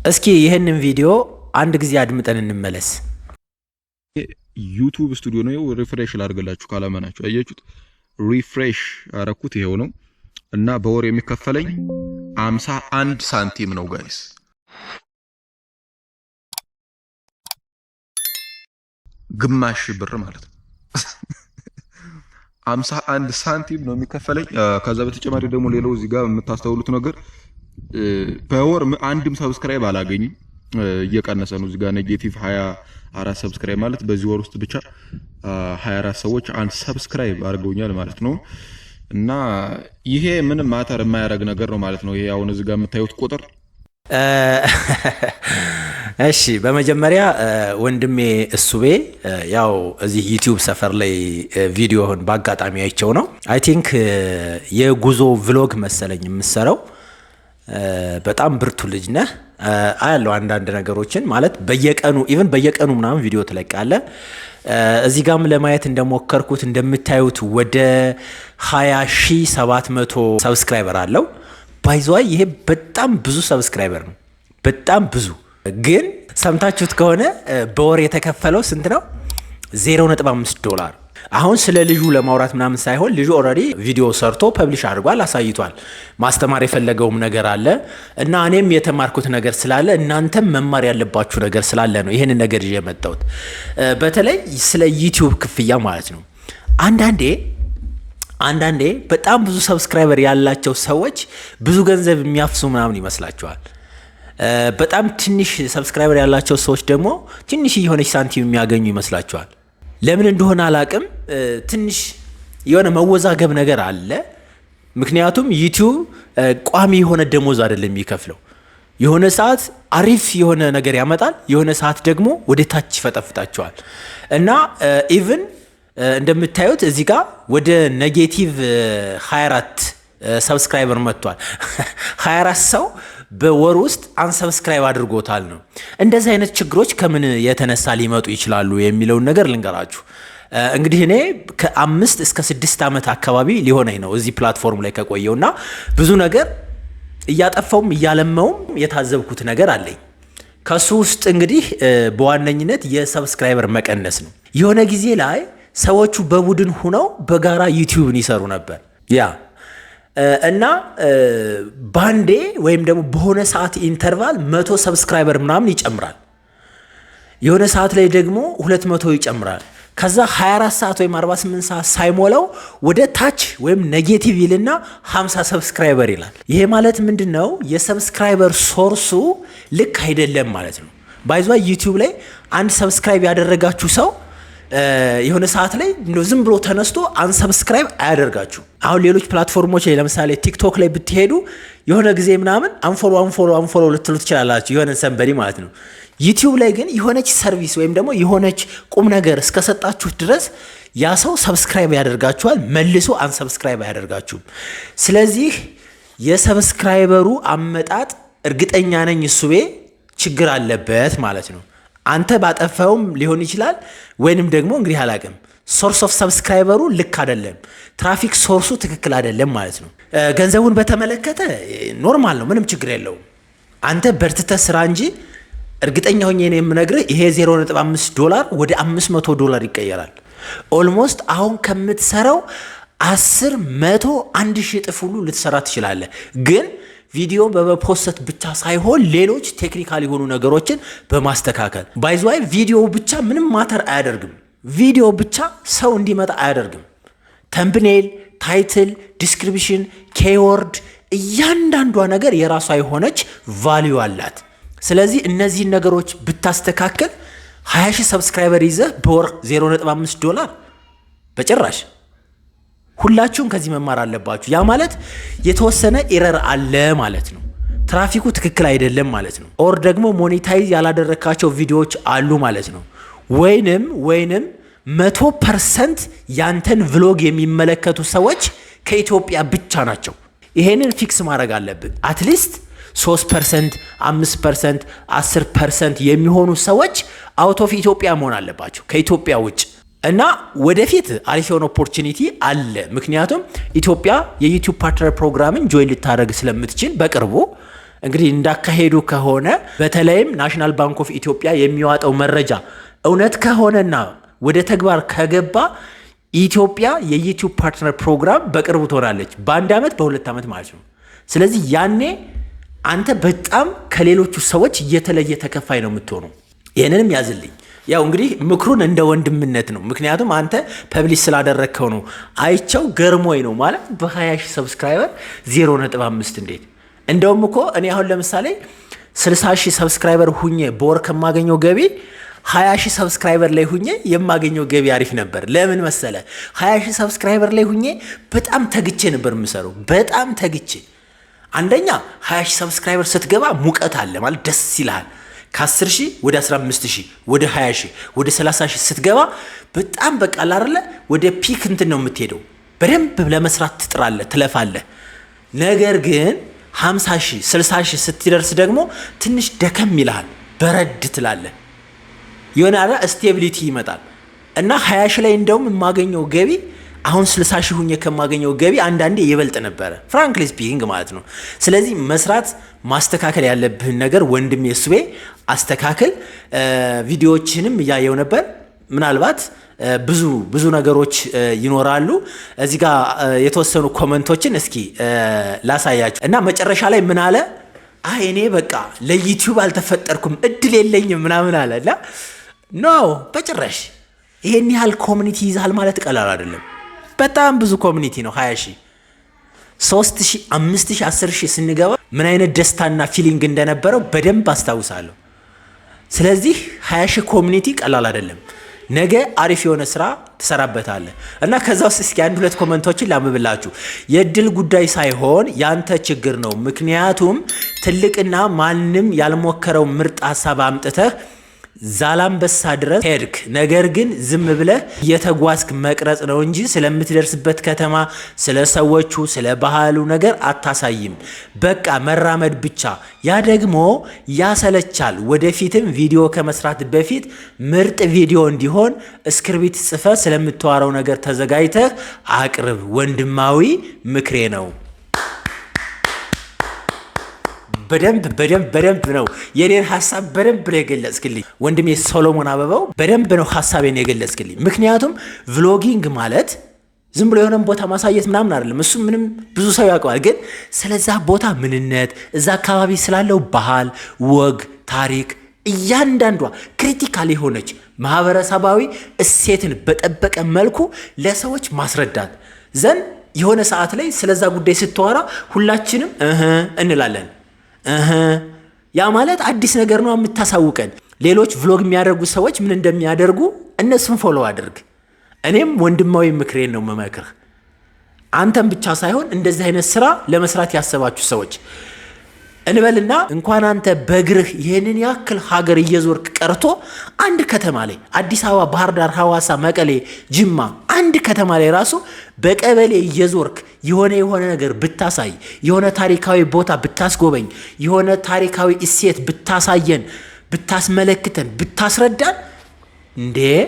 እስኪ ይህንን ቪዲዮ አንድ ጊዜ አድምጠን እንመለስ። ዩቲዩብ ስቱዲዮ ነው። ሪፍሬሽ ላድርግላችሁ ካላመናችሁ። አያችሁት? ሪፍሬሽ አረኩት። ይሄው ነው እና በወር የሚከፈለኝ 51 ሳንቲም ነው ጋይስ። ግማሽ ብር ማለት ነው። 51 ሳንቲም ነው የሚከፈለኝ። ከዛ በተጨማሪ ደግሞ ሌላው እዚህ ጋር የምታስተውሉት ነገር በወር አንድም ሰብስክራይብ አላገኝም። እየቀነሰ ነው። እዚህ ጋር ኔጌቲቭ 24 ሰብስክራይብ ማለት በዚህ ወር ውስጥ ብቻ 24 ሰዎች አንድ ሰብስክራይብ አድርገውኛል ማለት ነው። እና ይሄ ምንም ማተር የማያደርግ ነገር ነው ማለት ነው። ይሄ አሁን እዚህ ጋር የምታዩት ቁጥር እሺ፣ በመጀመሪያ ወንድሜ እሱቤ ያው እዚህ ዩቲዩብ ሰፈር ላይ ቪዲዮውን በአጋጣሚ አይቸው ነው። አይ ቲንክ የጉዞ ቭሎግ መሰለኝ የምሰራው። በጣም ብርቱ ልጅ ነህ። አያለው አንዳንድ ነገሮችን ማለት በየቀኑ ምናምን ቪዲዮ ትለቃለህ። እዚህ ጋርም ለማየት እንደሞከርኩት እንደምታዩት ወደ 20700 ሰብስክራይበር አለው። ባይዘዋይ ይሄ በጣም ብዙ ሰብስክራይበር ነው፣ በጣም ብዙ። ግን ሰምታችሁት ከሆነ በወር የተከፈለው ስንት ነው? $0.5። አሁን ስለ ልጁ ለማውራት ምናምን ሳይሆን ልጁ ኦልሬዲ ቪዲዮ ሰርቶ ፐብሊሽ አድርጓል፣ አሳይቷል። ማስተማር የፈለገውም ነገር አለ እና እኔም የተማርኩት ነገር ስላለ እናንተም መማር ያለባችሁ ነገር ስላለ ነው ይሄን ነገር ይዤ የመጣሁት። በተለይ ስለ ዩቲዩብ ክፍያ ማለት ነው። አንዳንዴ በጣም ብዙ ሰብስክራይበር ያላቸው ሰዎች ብዙ ገንዘብ የሚያፍሱ ምናምን ይመስላቸዋል። በጣም ትንሽ ሰብስክራይበር ያላቸው ሰዎች ደግሞ ትንሽ የሆነች ሳንቲም የሚያገኙ ይመስላቸዋል። ለምን እንደሆነ አላቅም። ትንሽ የሆነ መወዛገብ ነገር አለ። ምክንያቱም ዩቲዩብ ቋሚ የሆነ ደሞዝ አይደለም የሚከፍለው። የሆነ ሰዓት አሪፍ የሆነ ነገር ያመጣል፣ የሆነ ሰዓት ደግሞ ወደ ታች ይፈጠፍጣቸዋል። እና ኢቭን እንደምታዩት እዚህ ጋር ወደ ኔጌቲቭ 24 ሰብስክራይበር መጥቷል። 24 ሰው በወር ውስጥ አንሰብስክራይብ አድርጎታል ነው። እንደዚህ አይነት ችግሮች ከምን የተነሳ ሊመጡ ይችላሉ የሚለውን ነገር ልንገራችሁ። እንግዲህ እኔ ከ5 እስከ 6 ዓመት አካባቢ ሊሆነኝ ነው እዚህ ፕላትፎርም ላይ ከቆየውና ብዙ ነገር እያጠፋውም እያለመውም የታዘብኩት ነገር አለኝ። ከሱ ውስጥ እንግዲህ በዋነኝነት የሰብስክራይበር መቀነስ ነው። የሆነ ጊዜ ላይ ሰዎቹ በቡድን ሆነው በጋራ ዩቲዩብን ይሰሩ ነበር እና ባንዴ ወይም ደግሞ በሆነ ሰዓት ኢንተርቫል 100 ሰብስክራይበር ምናምን ይጨምራል። የሆነ ሰዓት ላይ ደግሞ 200 ይጨምራል። ከዛ 24 ሰዓት ወይም 48 ሰዓት ሳይሞላው ወደ ታች ወይም ኔጌቲቭ ይልና 50 ሰብስክራይበር ይላል። ይሄ ማለት ምንድነው? የሰብስክራይበር ሶርሱ ልክ አይደለም ማለት ነው። ባይዟ ዩቲዩብ ላይ አንድ ሰብስክራይብ ያደረጋችሁ ሰው የሆነ ሰዓት ላይ ዝም ብሎ ተነስቶ አንሰብስክራይብ አያደርጋችሁ። አሁን ሌሎች ፕላትፎርሞች ላይ ለምሳሌ ቲክቶክ ላይ ብትሄዱ የሆነ ጊዜ ምናምን አንፎሎ ልትሉ ትችላላችሁ፣ የሆነ ሰንበዲ ማለት ነው። ዩቲዩብ ላይ ግን የሆነች ሰርቪስ ወይም ደግሞ የሆነች ቁም ነገር እስከሰጣችሁ ድረስ ያ ሰው ሰብስክራይብ ያደርጋችኋል፣ መልሶ አንሰብስክራይብ አያደርጋችሁም። ስለዚህ የሰብስክራይበሩ አመጣጥ እርግጠኛ ነኝ እሱቤ ችግር አለበት ማለት ነው። አንተ ባጠፋውም ሊሆን ይችላል፣ ወይንም ደግሞ እንግዲህ አላቅም ሶርስ ኦፍ ሰብስክራይበሩ ልክ አይደለም፣ ትራፊክ ሶርሱ ትክክል አይደለም ማለት ነው። ገንዘቡን በተመለከተ ኖርማል ነው፣ ምንም ችግር የለውም። አንተ በርትተህ ስራ እንጂ እርግጠኛ ሆኜ ነው የምነግርህ ይሄ $0.5 ወደ $500 ይቀየራል። ኦልሞስት አሁን ከምትሰራው 10፣ 100፣ 1000 እጥፍ ሁሉ ልትሰራ ትችላለህ። ግን ቪዲዮ በመፖስት ብቻ ሳይሆን ሌሎች ቴክኒካል የሆኑ ነገሮችን በማስተካከል ባይዘዋይ ቪዲዮ ብቻ ምንም ማተር አያደርግም። ቪዲዮ ብቻ ሰው እንዲመጣ አያደርግም። ተምብኔል፣ ታይትል፣ ዲስክሪፕሽን፣ ኬወርድ እያንዳንዷ ነገር የራሷ የሆነች ቫልዩ አላት። ስለዚህ እነዚህን ነገሮች ብታስተካከል 20,000 ሰብስክራይበር ይዘህ በወር $0.5 በጭራሽ። ሁላችሁም ከዚህ መማር አለባችሁ። ያ ማለት የተወሰነ ኤረር አለ ማለት ነው። ትራፊኩ ትክክል አይደለም ማለት ነው። ኦር ደግሞ ሞኔታይዝ ያላደረካቸው ቪዲዮዎች አሉ ማለት ነው። ወይንም 100% ያንተን ቭሎግ የሚመለከቱ ሰዎች ከኢትዮጵያ ብቻ ናቸው። ይሄንን ፊክስ ማድረግ አለብን። አትሊስት 3%፣ 5%፣ 10% የሚሆኑ ሰዎች አውት ኦፍ ኢትዮጵያ መሆን አለባቸው ከኢትዮጵያ ውጭ። እና ወደፊት አሪፍ የሆነ ኦፖርቹኒቲ አለ። ምክንያቱም ኢትዮጵያ የዩቲዩብ ፓርትነር ፕሮግራምን ጆይን ልታደርግ ስለምትችል በቅርቡ እንግዲህ እንዳካሄዱ ከሆነ በተለይም ናሽናል ባንክ ኦፍ ኢትዮጵያ የሚያወጣው መረጃ እውነት ከሆነና ወደ ተግባር ከገባ ኢትዮጵያ የዩቲዩብ ፓርትነር ፕሮግራም በቅርቡ ትሆናለች። በ1 ዓመት በ2 ዓመት ማለት ነው። ስለዚህ ያኔ አንተ በጣም ከሌሎቹ ሰዎች የተለየ ተከፋይ ነው የምትሆነው። ይህንንም ያዝልኝ። ያው እንግዲህ ምክሩን እንደ ወንድምነት ነው። ምክንያቱም አንተ ፐብሊሽ ስላደረግከው ነው። አይቸው ገርሞኝ ነው ማለት በ20 ሺህ ሰብስክራይበር 0.5 እንዴት! እንደውም እኮ እኔ አሁን ለምሳሌ 60 ሺህ ሰብስክራይበር ሁኜ በወር ከማገኘው ገቢ 20 ሺህ ሰብስክራይበር ላይ ሁኜ የማገኘው ገቢ አሪፍ ነበር። ለምን መሰለ? 20 ሺህ ሰብስክራይበር ላይ ሁኜ በጣም ተግቼ ነበር የምሰራው። በጣም ተግቼ አንደኛ 20 ሺህ ሰብስክራይበር ስትገባ ሙቀት አለ ማለት ደስ ይልሃል። ከ10 ሺህ ወደ 15 ሺህ ወደ 20 ሺህ ወደ 30 ሺህ ስትገባ በጣም በቃ አይደለ ወደ ፒክ እንትን ነው የምትሄደው። በደንብ ለመስራት ትጥራለህ፣ ትለፋለህ። ነገር ግን 50 ሺህ 60 ሺህ ስትደርስ ደግሞ ትንሽ ደከም ይልሃል፣ በረድ ትላለህ። የሆነ አረ ስቴቢሊቲ ይመጣል እና 20 ሺህ ላይ እንደውም የማገኘው ገቢ አሁን 60 ሺህ ሁኜ ከማገኘው ገቢ አንዳንዴ ይበልጥ ነበረ፣ ፍራንክሊ ስፒኪንግ ማለት ነው። ስለዚህ መስራት ማስተካከል ያለብህን ነገር ወንድሜ ሱቤ አስተካክል። ቪዲዮዎችንም እያየው ነበር። ምናልባት ብዙ ነገሮች ይኖራሉ። እዚህ ጋር የተወሰኑ ኮመንቶችን እስኪ ላሳያችሁ እና መጨረሻ ላይ ምን አለ? አይ እኔ በቃ ለዩቲዩብ አልተፈጠርኩም እድል የለኝም ምናምን አለ እና ኖ በጭራሽ ይሄን ያህል ኮሚኒቲ ይዛል ማለት ቀላል አይደለም። በጣም ብዙ ኮሚኒቲ ነው። 20 ሺህ 3 ሺህ 5 ሺህ 10 ሺህ ስንገባ ምን አይነት ደስታና ፊሊንግ እንደነበረው በደንብ አስታውሳለሁ። ስለዚህ 20 ሺህ ኮሚኒቲ ቀላል አይደለም። ነገ አሪፍ የሆነ ስራ ትሰራበታለህ እና ከዛ ውስጥ እስኪ 1-2 ኮመንቶችን ላምብላችሁ። የእድል ጉዳይ ሳይሆን ያንተ ችግር ነው። ምክንያቱም ትልቅና ማንም ያልሞከረው ምርጥ ሀሳብ አምጥተህ ዛላምበሳ ድረስ ሄድክ። ነገር ግን ዝም ብለህ እየተጓዝክ መቅረጽ ነው እንጂ ስለምትደርስበት ከተማ፣ ስለ ሰዎቹ፣ ስለ ባህሉ ነገር አታሳይም። በቃ መራመድ ብቻ። ያ ደግሞ ያሰለቻል። ወደፊትም ቪዲዮ ከመስራት በፊት ምርጥ ቪዲዮ እንዲሆን እስክሪብት ጽፈህ ስለምታወራው ነገር ተዘጋጅተህ አቅርብ። ወንድማዊ ምክሬ ነው። በደንብ ነው የኔን ሐሳብ በደንብ ነው የገለጽክልኝ ወንድሜ ሶሎሞን አበባው። በደንብ ነው ሐሳቤን የገለጽክልኝ። ምክንያቱም ቭሎጊንግ ማለት ዝም ብሎ የሆነን ቦታ ማሳየት ምናምን አይደለም። እሱ ምንም ብዙ ሰው ያውቀዋል። ግን ስለዛ ቦታ ምንነት፣ እዛ አካባቢ ስላለው ባህል፣ ወግ፣ ታሪክ እያንዳንዷ ክሪቲካል የሆነች ማህበረሰባዊ እሴትን በጠበቀ መልኩ ለሰዎች ማስረዳት ዘንድ የሆነ ሰዓት ላይ ስለዛ ጉዳይ ስትወራ ሁላችንም እንላለን። ያ ማለት አዲስ ነገር ነው የምታሳውቀን። ሌሎች ቭሎግ የሚያደርጉ ሰዎች ምን እንደሚያደርጉ እነሱን ፎሎ አድርግ። እኔም ወንድማዊ ምክሬን ነው መመክርህ። አንተም ብቻ ሳይሆን እንደዚህ አይነት ስራ ለመስራት ያሰባችሁ ሰዎች እንበልና እንኳን አንተ በእግርህ ይህንን ያክል ሀገር እየዞርክ ቀርቶ አንድ ከተማ ላይ አዲስ አበባ፣ ባህር ዳር፣ ሐዋሳ፣ መቀሌ፣ ጅማ አንድ ከተማ ላይ ራሱ በቀበሌ እየዞርክ የሆነ ነገር ብታሳይ፣ የሆነ ታሪካዊ ቦታ ብታስጎበኝ፣ የሆነ ታሪካዊ እሴት ብታሳየን፣ ብታስመለክተን፣ ብታስረዳን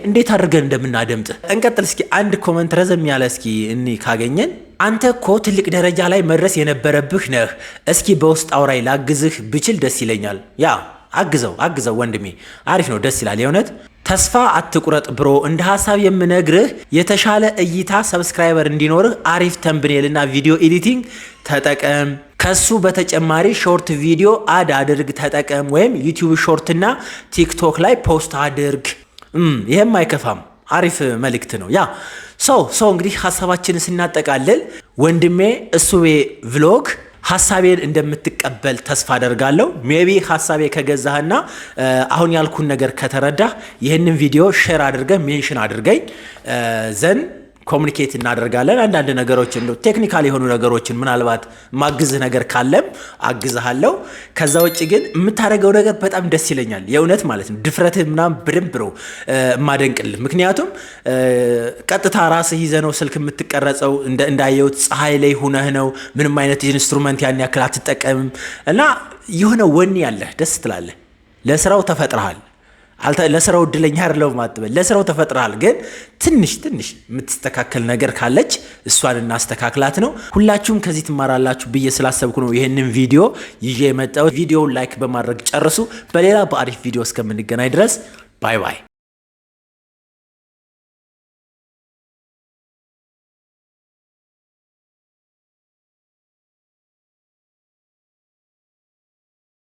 እንዴት አድርገን እንደምናደምጥ እንቀጥል። እስኪ አንድ ኮመንት ረዘም ያለ እስኪ እኒ ካገኘን። አንተ እኮ ትልቅ ደረጃ ላይ መድረስ የነበረብህ ነህ። እስኪ በውስጥ አውራይ ላግዝህ ብችል ደስ ይለኛል። ያ አግዘው ወንድሜ፣ አሪፍ ነው፣ ደስ ይላል የእውነት። ተስፋ አትቁረጥ ብሮ። እንደ ሀሳብ የምነግርህ የተሻለ እይታ ሰብስክራይበር እንዲኖርህ አሪፍ ተምብኔልና ቪዲዮ ኤዲቲንግ ተጠቀም። ከሱ በተጨማሪ ሾርት ቪዲዮ አድ አድርግ ተጠቀም። ወይም ዩቲዩብ ሾርትና ቲክቶክ ላይ ፖስት አድርግ። ይሄም አይከፋም፣ አሪፍ መልእክት ነው። ያ ሰው እንግዲህ ሀሳባችንን ስናጠቃልል ወንድሜ እሱቤ ቭሎግ ሀሳቤን እንደምትቀበል ተስፋ አደርጋለሁ። ሜቢ ሀሳቤ ከገዛህና አሁን ያልኩን ነገር ከተረዳህ ይህንን ቪዲዮ ሼር አድርገህ ሜንሽን አድርገኝ ዘን ኮሙኒኬት እናደርጋለን። አንዳንድ ነገሮችን ቴክኒካል የሆኑ ነገሮችን ምናልባት ማግዝህ ነገር ካለም አግዝሃለሁ። ከዛ ውጭ ግን የምታደርገው ነገር በጣም ደስ ይለኛል የእውነት ማለት ነው። ድፍረትህ ምናምን በደንብ ነው የማደንቅልህ። ምክንያቱም ቀጥታ ራስህ ይዘህ ነው ስልክ የምትቀረጸው። እንዳየሁት ፀሐይ ላይ ሁነህ ነው። ምንም አይነት ኢንስትሩመንት ያን ያክል አትጠቀምም እና የሆነ ወኔ ያለህ ደስ ትላለህ። ለስራው ተፈጥረሃል። ለስራው እድለኛ አይደለሁም አትበል። ለስራው ተፈጥረሃል፣ ግን ትንሽ የምትስተካከል ነገር ካለች እሷን እናስተካክላት ነው። ሁላችሁም ከዚህ ትማራላችሁ ብዬ ስላሰብኩ ነው ይህንን ቪዲዮ ይዤ የመጣሁት። ቪዲዮውን ላይክ በማድረግ ጨርሱ። በሌላ በአሪፍ ቪዲዮ እስከምንገናኝ ድረስ ባይ ባይ።